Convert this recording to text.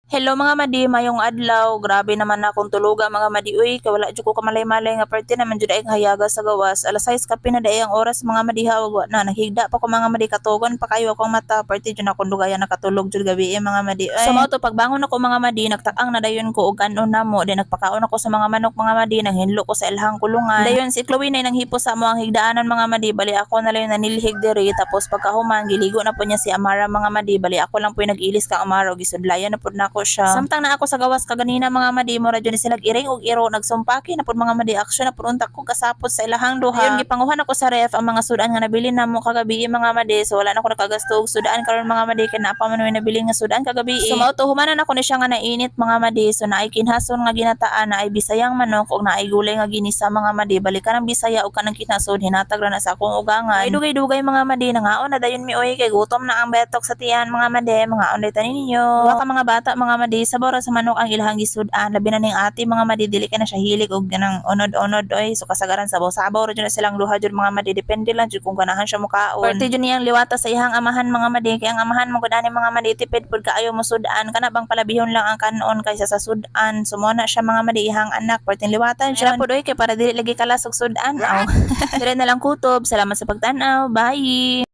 Hello mga madi, mayong adlaw. Grabe naman akong tuluga mga madi. Uy, kay wala jud ko kamalay-malay nga parte naman jud ay hayaga sa gawas. Alas 6 kape na daay ang oras mga madi hawag wa na. Naghigda pa ko mga madi katugon pa kayo akong mata. Parte jud akong lugayan nakatulog jud gabi mga madi. Ay, so mao to pagbangon ako mga madi, nagtak-ang na dayon ko og kanon namo. Then nagpakaon ako sa mga manok mga madi, nanghinlo ko sa ilhang kulungan. Dayon si Chloe na nanghipo sa mo ang higdaanan mga madi. Bali ako na lang nanilhig diri tapos pagkahuman giligo na po niya si Amara mga madi. Bali ako lang po yung nag-ilis kang Amara og gisudlayan na pud nako siya. Samtang na ako sa gawas kaganina mga madi mo radyo ni sila iring og iro nagsumpaki na pud mga madi aksyon na pud unta ko kasapot sa ilahang duha. Ayun gipanguhan ako sa ref ang mga sudan nga nabili namo kagabi mga madi, so wala na ako nakagasto og sudan karon mga madi kay naa pa man may nabili nga sudan kagabi. So mao to humanan ako ni siya nga nainit mga madi, so naay kinhason nga ginataan na ay bisayang manok og naay gulay nga ginisa mga madi. Balikan ang bisaya og kanang kinasod hinatag ra na sa akong ugangan. Ay dugay-dugay mga madi nangaon na dayon mi oy kay gutom na ang betok sa tiyan mga madi. Mga onday tanin ninyo. Wa ka mga bata mga madi sabaw ra sa manok ang ilahang gisud-an labi na ning ati mga madi dili ka na siya hilig og ganang onod-onod oy, so kasagaran sabaw-sabaw ra jud na silang duha jud mga madi, depende lang jud kung ganahan siya mukaon. Parte jud niyang liwata sa ihang amahan mga madi, kay ang amahan mo gud ani mga madi tipid pud kaayo mo sud-an kana bang palabihon lang ang kanon kaysa sa sud-an. Sumo na siya mga madi ihang anak perting liwatan siya pud oy kay para dili lagi kalas og sud-an. Aw. Dire na lang kutob, salamat sa pagtan-aw, bye.